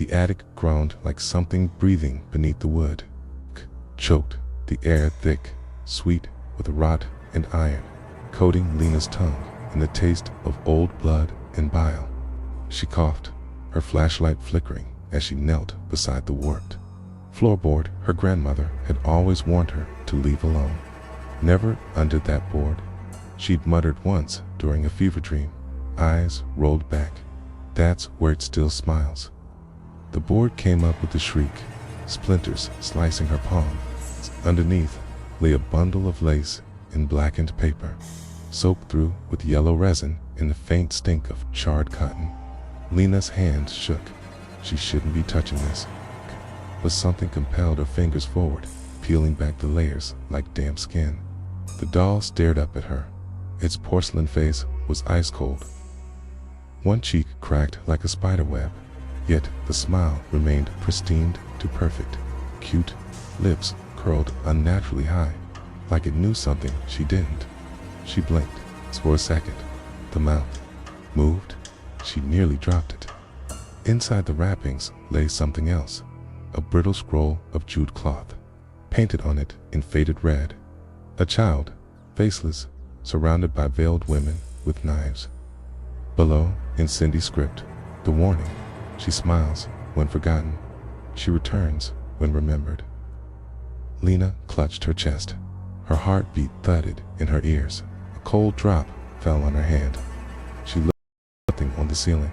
The attic groaned like something breathing beneath the wood. Choked, the air thick, sweet with rot and iron, coating Lena's tongue in the taste of old blood and bile. She coughed, her flashlight flickering as she knelt beside the warped floorboard her grandmother had always warned her to leave alone. Never under that board, she'd muttered once during a fever dream, eyes rolled back. That's where it still smiles. The board came up with a shriek, splinters slicing her palm. Underneath lay a bundle of lace in blackened paper, soaked through with yellow resin and the faint stink of charred cotton. Lena's hands shook. She shouldn't be touching this. But something compelled her fingers forward, peeling back the layers like damp skin. The doll stared up at her. Its porcelain face was ice cold. One cheek cracked like a spider web, yet the smile remained pristine to perfect. Cute lips curled unnaturally high, like it knew something she didn't. She blinked for a second. The mouth moved. She nearly dropped it. Inside the wrappings lay something else, a brittle scroll of jute cloth, painted on it in faded red. A child, faceless, surrounded by veiled women with knives. Below, in Cindy script, the warning: she smiles when forgotten, she returns when remembered. Lena clutched her chest. Her heartbeat thudded in her ears. A cold drop fell on her hand. She looked at something on the ceiling.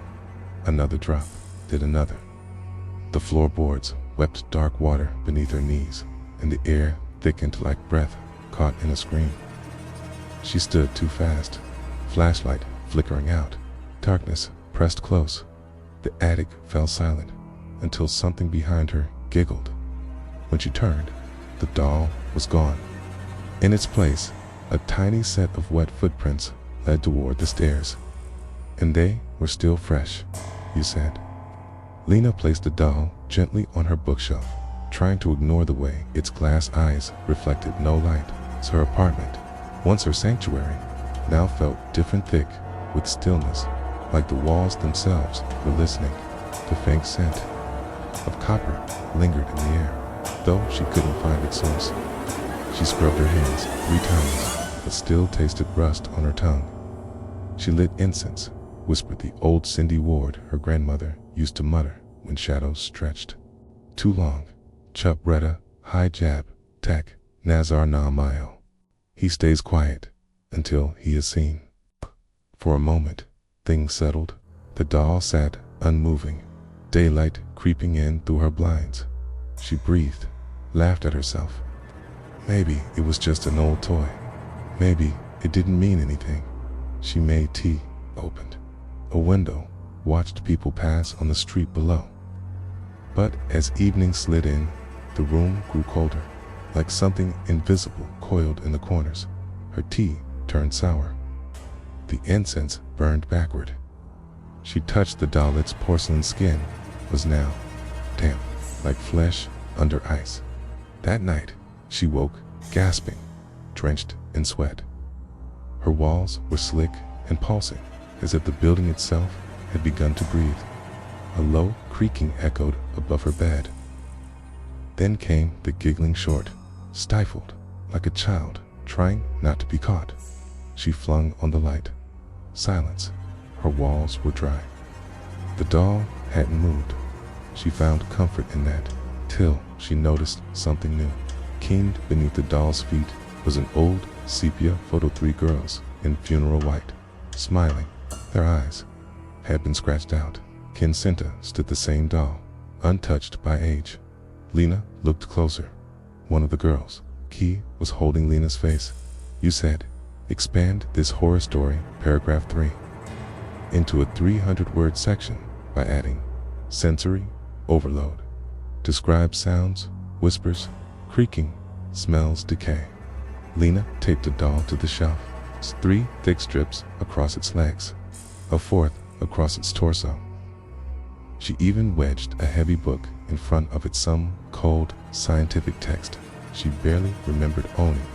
Another drop, then another. The floorboards wept dark water beneath her knees, and the air thickened like breath caught in a scream. She stood too fast, flashlight flickering out. Darkness pressed close. The attic fell silent until something behind her giggled. When she turned, the doll was gone. In its place, a tiny set of wet footprints led toward the stairs. And they were still fresh, you said. Lena placed the doll gently on her bookshelf, trying to ignore the way its glass eyes reflected no light. Her apartment, once her sanctuary, now felt different, thick with stillness, like the walls themselves were listening. The faint scent of copper lingered in the air, though she couldn't find its source. She scrubbed her hands 3 times, but still tasted rust on her tongue. She lit incense, whispered the old Cindy Ward her grandmother used to mutter when shadows stretched too long. Chup Retta, Hijab, Tak, Nazar Na Mayo. He stays quiet until he is seen. For a moment, things settled. The doll sat unmoving, daylight creeping in through her blinds. She breathed, laughed at herself. Maybe it was just an old toy. Maybe it didn't mean anything. She made tea, opened a window, watched people pass on the street below. But as evening slid in, the room grew colder, like something invisible coiled in the corners. Her tea turned sour. The incense burned backward. She touched the doll. Its porcelain skin was now damp, like flesh under ice. That night, she woke, gasping, drenched in sweat. Her walls were slick and pulsing, as if the building itself had begun to breathe. A low creaking echoed above her bed. Then came the giggling short, stifled, like a child trying not to be caught. She flung on the light. Silence. Her walls were dry. The doll hadn't moved. She found comfort in that, till she noticed something new. Keened beneath the doll's feet was an old sepia photo. 3 girls in funeral white, smiling. Their eyes had been scratched out. Kincinta stood the same doll, untouched by age. Lena looked closer. One of the girls, Key, was holding Lena's face. You said, expand this horror story, paragraph 3, into a 300-word section by adding sensory overload. Describe sounds, whispers, creaking, smells, decay. Lena taped the doll to the shelf. 3 thick strips across its legs, a 4th across its torso. She even wedged a heavy book in front of it, some cold, scientific text she barely remembered owning.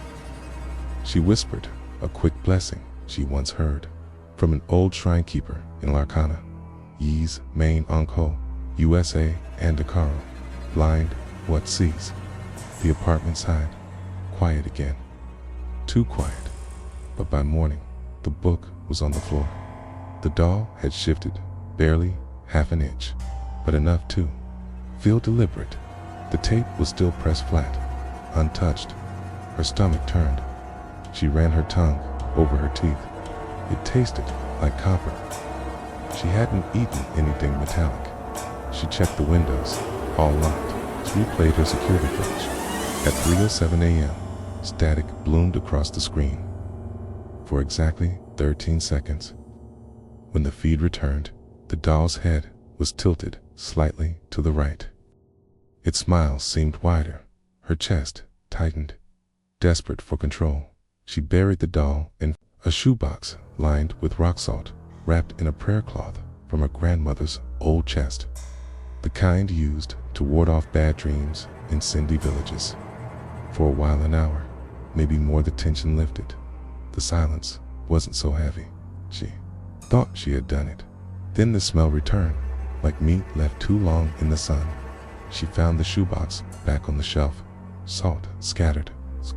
She whispered a quick blessing she once heard from an old shrine keeper in Larkana. Ye's main uncle, USA and DeCaro. Blind, what sees? The apartment side. Quiet again. Too quiet. But by morning, the book was on the floor. The doll had shifted, barely half an inch, but enough to feel deliberate. The tape was still pressed flat, untouched. Her stomach turned. She ran her tongue over her teeth. It tasted like copper. She hadn't eaten anything metallic. She checked the windows, all locked. She replayed her security footage. At 3:07 a.m., static bloomed across the screen. For exactly 13 seconds. When the feed returned, the doll's head was tilted slightly to the right. Its smile seemed wider. Her chest tightened. Desperate for control, she buried the doll in a shoebox lined with rock salt, wrapped in a prayer cloth from her grandmother's old chest, the kind used to ward off bad dreams in Cindy villages. For a while, an hour, maybe more, the tension lifted. The silence wasn't so heavy. She thought she had done it. Then the smell returned, like meat left too long in the sun. She found the shoebox back on the shelf, salt scattered,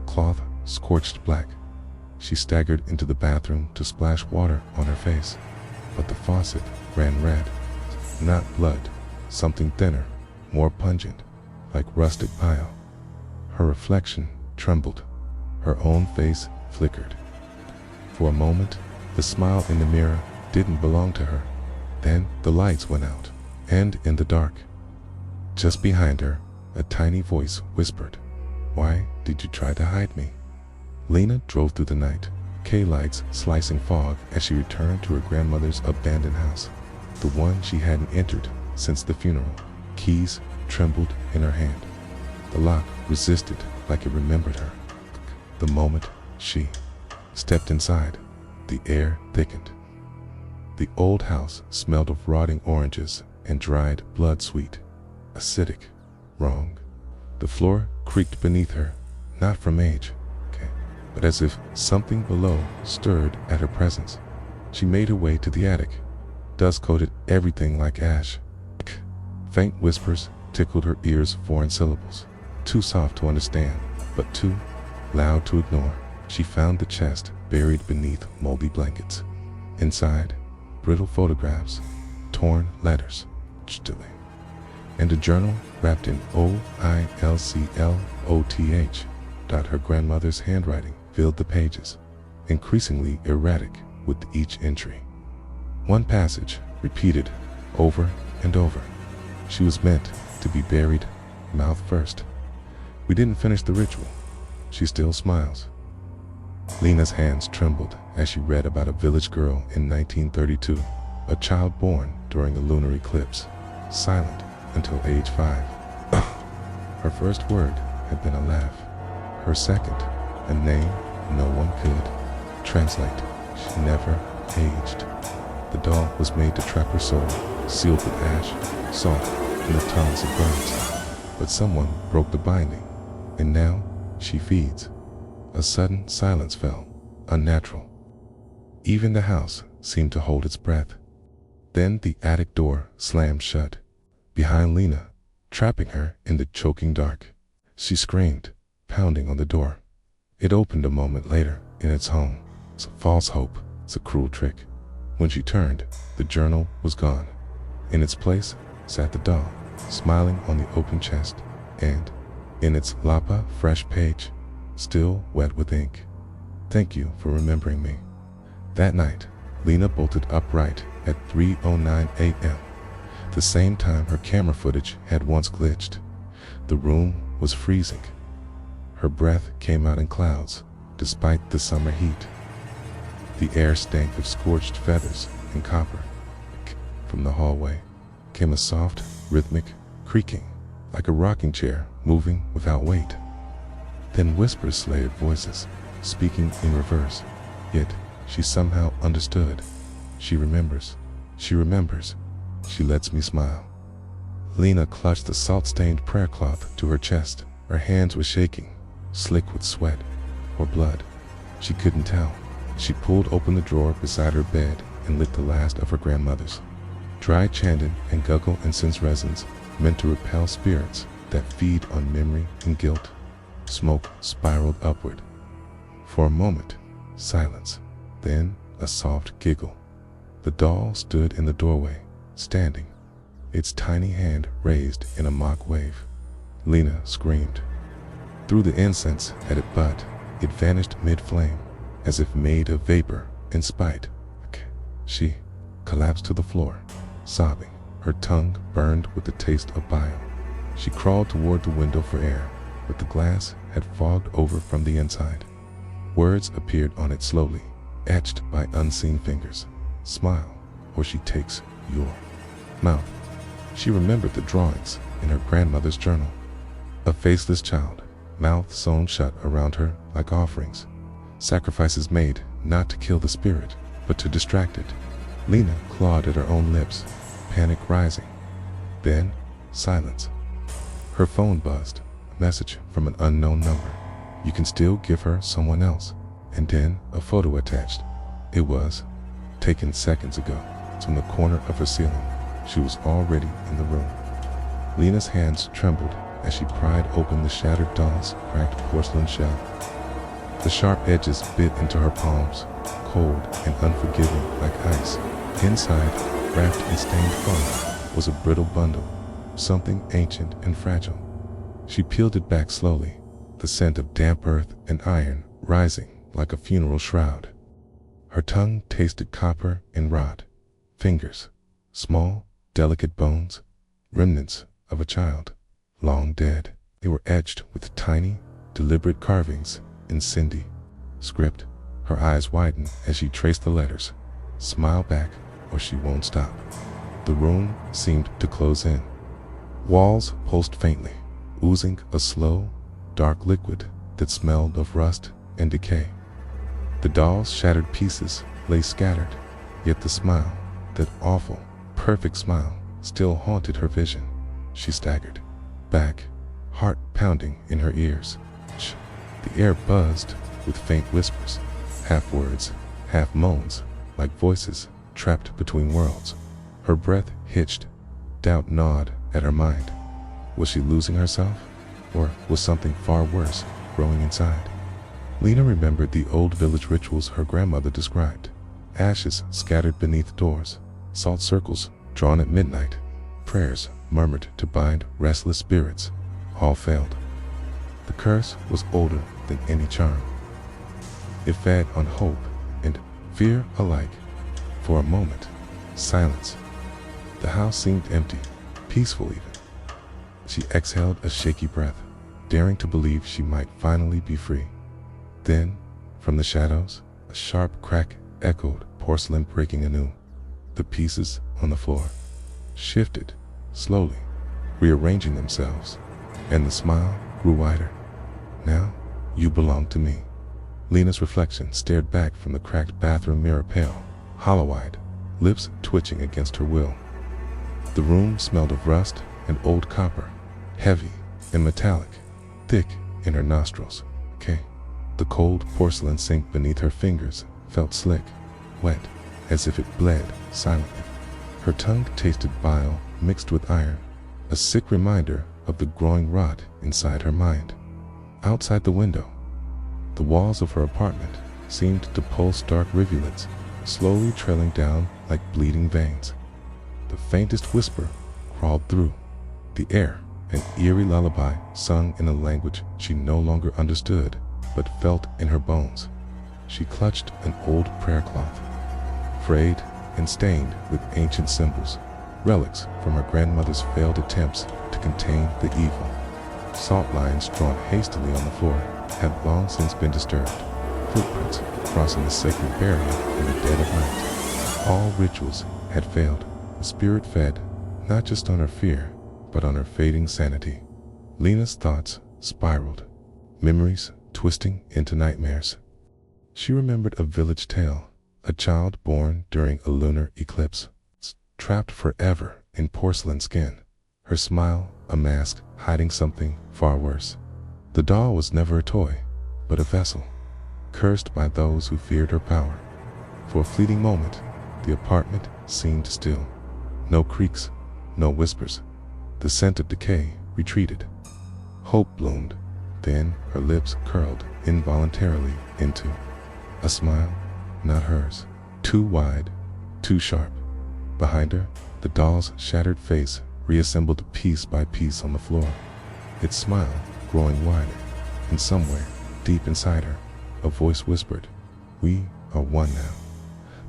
cloth scorched black. She staggered into the bathroom to splash water on her face, but the faucet ran red. Not blood, something thinner, more pungent, like rustic bile. Her reflection trembled. Her own face flickered. For a moment, the smile in the mirror didn't belong to her. Then the lights went out, and in the dark, just behind her, a tiny voice whispered, "Why did you try to hide me?" Lena drove through the night, K-lights slicing fog as she returned to her grandmother's abandoned house, the one she hadn't entered since the funeral. Keys trembled in her hand. The lock resisted like it remembered her. The moment she stepped inside, the air thickened. The old house smelled of rotting oranges and dried blood, sweet, acidic, wrong. The floor creaked beneath her, not from age, but as if something below stirred at her presence. She made her way to the attic. Dust coated everything like ash. Faint whispers tickled her ears, foreign syllables, too soft to understand, but too loud to ignore. She found the chest buried beneath moldy blankets. Inside, brittle photographs, torn letters, and a journal wrapped in OILCLOTH. Her grandmother's handwriting filled the pages, increasingly erratic with each entry. One passage repeated over and over. She was meant to be buried mouth first. We didn't finish the ritual. She still smiles. Lena's hands trembled as she read about a village girl in 1932, a child born during a lunar eclipse, silent until age 5. Her first word had been a laugh. Her second, a name no one could translate. She never aged. The doll was made to trap her soul, sealed with ash, salt, and the tongues of birds. But someone broke the binding, and now she feeds. A sudden silence fell, unnatural. Even the house seemed to hold its breath. Then the attic door slammed shut, behind Lena, trapping her in the choking dark. She screamed, pounding on the door. It opened a moment later in its home. It's a false hope. It's a cruel trick. When she turned, the journal was gone. In its place sat the doll, smiling on the open chest, and in its lapa fresh page, still wet with ink, "Thank you for remembering me." That night, Lena bolted upright at 3:09 a.m., the same time her camera footage had once glitched. The room was freezing. Her breath came out in clouds, despite the summer heat. The air stank of scorched feathers and copper. From the hallway came a soft, rhythmic creaking, like a rocking chair moving without weight. Then whispers slayed voices, speaking in reverse. Yet she somehow understood. She remembers. She remembers. She lets me smile. Lena clutched the salt-stained prayer cloth to her chest. Her hands were shaking, slick with sweat or blood. She couldn't tell. She pulled open the drawer beside her bed and lit the last of her grandmother's Dry chanted and guggle incense resins meant to repel spirits that feed on memory and guilt. Smoke spiraled upward. For a moment, silence, then a soft giggle. The doll stood in the doorway, standing, its tiny hand raised in a mock wave. Lena screamed. Through the incense at it but it vanished mid-flame, as if made of vapor in spite. She collapsed to the floor, sobbing, her tongue burned with the taste of bile. She crawled toward the window for air, but the glass had fogged over from the inside. Words appeared on it slowly, etched by unseen fingers. Smile, or she takes your mouth. She remembered the drawings in her grandmother's journal. A faceless child, mouth sewn shut around her like offerings. Sacrifices made not to kill the spirit, but to distract it. Lena clawed at her own lips, panic rising. Then, silence. Her phone buzzed, a message from an unknown number. You can still give her someone else. And then a photo attached. It was taken seconds ago from the corner of her ceiling. She was already in the room. Lena's hands trembled as she pried open the shattered doll's cracked porcelain shell. The sharp edges bit into her palms, cold and unforgiving like ice. Inside, wrapped in stained foam, was a brittle bundle, something ancient and fragile. She peeled it back slowly, the scent of damp earth and iron rising like a funeral shroud. Her tongue tasted copper and rot. Fingers, small, delicate bones, remnants of a child, long dead. They were etched with tiny, deliberate carvings in Cindy script. Her eyes widened as she traced the letters. Smile back or she won't stop. The room seemed to close in. Walls pulsed faintly, oozing a slow, dark liquid that smelled of rust and decay. The doll's shattered pieces lay scattered, yet the smile, that awful, perfect smile, still haunted her vision. She staggered back, heart pounding in her ears. The air buzzed with faint whispers, half words, half moans, like voices trapped between worlds. Her breath hitched, doubt gnawed at her mind. Was she losing herself, or was something far worse growing inside? Lena remembered the old village rituals her grandmother described. Ashes scattered beneath doors, salt circles drawn at midnight, prayers murmured to bind restless spirits. All failed. The curse was older than any charm. It fed on hope and fear alike. For a moment, silence. The house seemed empty, peaceful even. She exhaled a shaky breath, daring to believe she might finally be free. Then, from the shadows, a sharp crack echoed, porcelain breaking anew. The pieces on the floor shifted, slowly, rearranging themselves, and the smile grew wider. Now, you belong to me. Lena's reflection stared back from the cracked bathroom mirror, pale, hollow-eyed, lips twitching against her will. The room smelled of rust and old copper, heavy and metallic, thick in her nostrils. The cold porcelain sink beneath her fingers felt slick, wet, as if it bled silently. Her tongue tasted bile mixed with iron, a sick reminder of the growing rot inside her mind. Outside the window, the walls of her apartment seemed to pulse dark rivulets, slowly trailing down like bleeding veins. The faintest whisper crawled through the air, an eerie lullaby sung in a language she no longer understood, but felt in her bones. She clutched an old prayer cloth, frayed and stained with ancient symbols, relics from her grandmother's failed attempts to contain the evil. Salt lines drawn hastily on the floor had long since been disturbed, footprints crossing the sacred barrier in the dead of night. All rituals had failed. The spirit fed, not just on her fear, but on her fading sanity. Lena's thoughts spiraled, memories twisting into nightmares. She remembered a village tale, a child born during a lunar eclipse, trapped forever in porcelain skin, her smile a mask hiding something far worse. The doll was never a toy, but a vessel, cursed by those who feared her power. For a fleeting moment, the apartment seemed still. No creaks, no whispers. The scent of decay retreated. Hope bloomed. Then her lips curled involuntarily into a smile, not hers. Too wide, too sharp. Behind her, the doll's shattered face reassembled piece by piece on the floor, its smile growing wider. And somewhere, deep inside her, a voice whispered, "We are one now."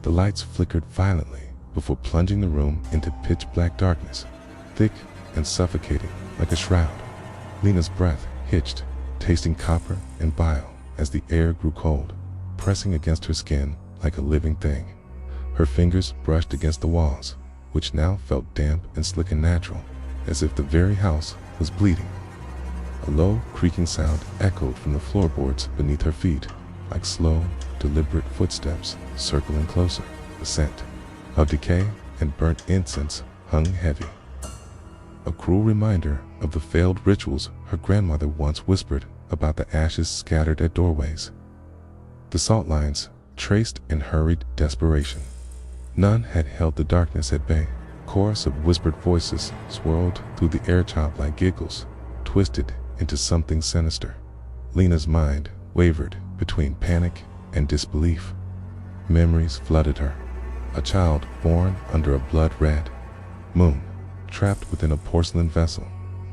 The lights flickered violently before plunging the room into pitch-black darkness, thick and suffocating like a shroud. Lena's breath hitched, tasting copper and bile as the air grew cold, pressing against her skin like a living thing. Her fingers brushed against the walls, which now felt damp and slick and natural, as if the very house was bleeding. A low, creaking sound echoed from the floorboards beneath her feet, like slow, deliberate footsteps circling closer. The scent of decay and burnt incense hung heavy. A cruel reminder of the failed rituals her grandmother once whispered about, the ashes scattered at doorways, the salt lines traced in hurried desperation. None had held the darkness at bay. Chorus of whispered voices swirled through the air, childlike giggles twisted into something sinister. Lena's mind wavered between panic and disbelief. Memories flooded her. A child born under a blood-red moon, trapped within a porcelain vessel,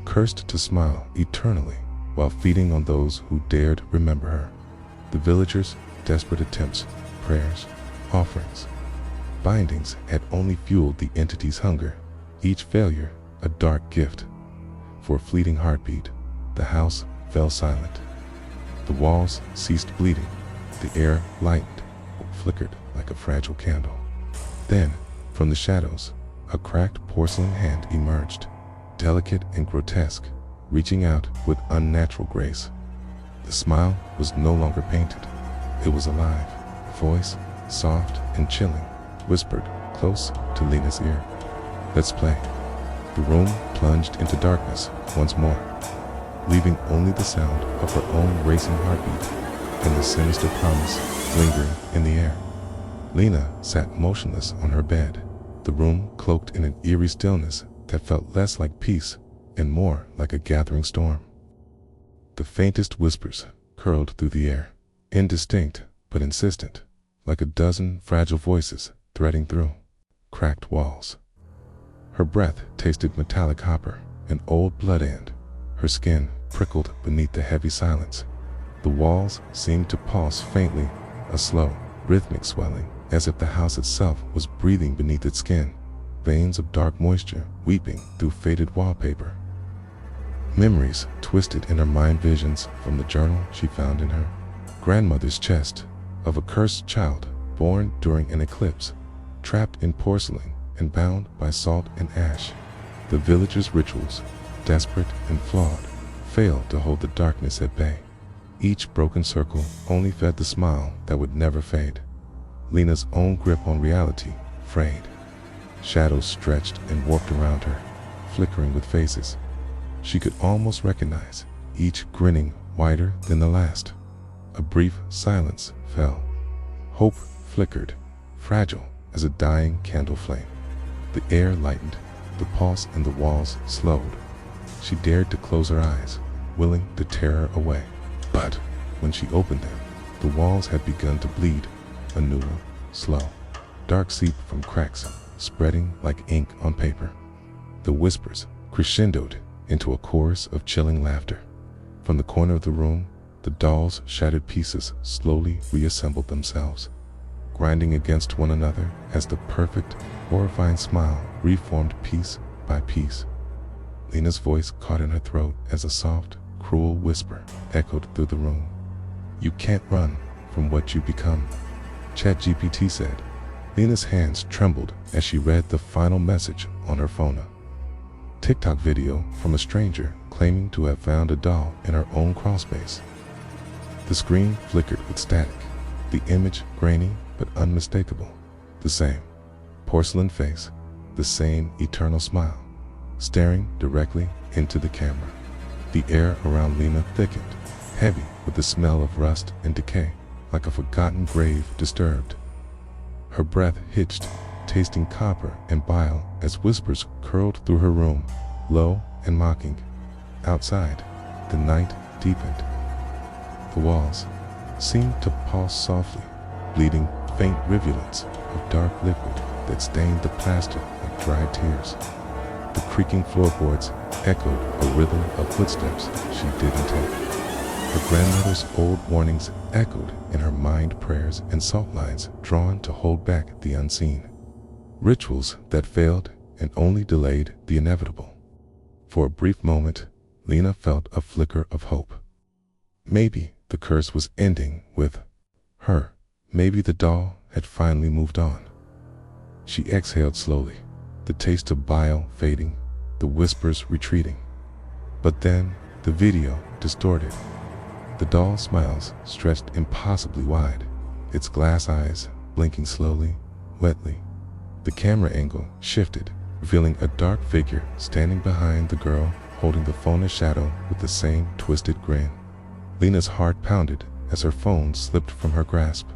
cursed to smile eternally while feeding on those who dared remember her. The villagers' desperate attempts, prayers, offerings, bindings had only fueled the entity's hunger, each failure a dark gift. For a fleeting heartbeat, the house fell silent. The walls ceased bleeding, the air lightened, flickered like a fragile candle. Then, from the shadows, a cracked porcelain hand emerged, delicate and grotesque, reaching out with unnatural grace. The smile was no longer painted. It was alive. Voice, soft and chilling, whispered close to Lena's ear, "Let's play." The room plunged into darkness once more, leaving only the sound of her own racing heartbeat and the sinister promise lingering in the air. Lena sat motionless on her bed, the room cloaked in an eerie stillness that felt less like peace and more like a gathering storm. The faintest whispers curled through the air, indistinct but insistent, like a dozen fragile voices threading through cracked walls. Her breath tasted metallic copper and old blood, and her skin prickled beneath the heavy silence. The walls seemed to pulse faintly, a slow, rhythmic swelling, as if the house itself was breathing beneath its skin, veins of dark moisture weeping through faded wallpaper. Memories twisted in her mind, visions from the journal she found in her grandmother's chest, of a cursed child born during an eclipse, trapped in porcelain and bound by salt and ash. The villagers' rituals, desperate and flawed, failed to hold the darkness at bay. Each broken circle only fed the smile that would never fade. Lena's own grip on reality frayed. Shadows stretched and warped around her, flickering with faces she could almost recognize, each grinning wider than the last. A brief silence fell. Hope flickered, fragile as a dying candle flame. The air lightened, the pulse in the walls slowed. She dared to close her eyes, willing to tear her away. But when she opened them, the walls had begun to bleed, anew, slow. Dark seeped from cracks, spreading like ink on paper. The whispers crescendoed into a chorus of chilling laughter. From the corner of the room, the doll's shattered pieces slowly reassembled themselves, grinding against one another as the perfect, horrifying smile reformed piece by piece. Lena's voice caught in her throat as a soft, cruel whisper echoed through the room. "You can't run from what you become," ChatGPT said. Lena's hands trembled as she read the final message on her phone. TikTok video from a stranger claiming to have found a doll in her own crawlspace. The screen flickered with static, the image grainy but unmistakable. The same porcelain face, the same eternal smile, staring directly into the camera. The air around Lena thickened, heavy with the smell of rust and decay, like a forgotten grave disturbed. Her breath hitched, tasting copper and bile as whispers curled through her room, low and mocking. Outside, the night deepened. The walls seemed to pulse softly, bleeding faint rivulets of dark liquid that stained the plaster like dried tears. The creaking floorboards echoed a rhythm of footsteps she didn't take. Her grandmother's old warnings echoed in her mind, prayers and salt lines drawn to hold back the unseen. Rituals that failed and only delayed the inevitable. For a brief moment, Lena felt a flicker of hope. Maybe the curse was ending with her. Maybe the doll had finally moved on. She exhaled slowly, the taste of bile fading, the whispers retreating. But then the video distorted. The doll's smiles stretched impossibly wide, its glass eyes blinking slowly, wetly. The camera angle shifted, revealing a dark figure standing behind the girl, holding the phone in shadow with the same twisted grin. Lena's heart pounded as her phone slipped from her grasp.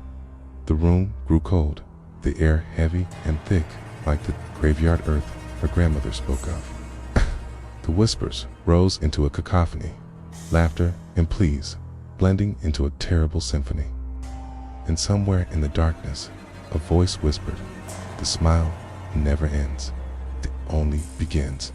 The room grew cold, the air heavy and thick, like the graveyard earth her grandmother spoke of. The whispers rose into a cacophony, laughter and pleas blending into a terrible symphony. And somewhere in the darkness, a voice whispered, "The smile never ends, it only begins."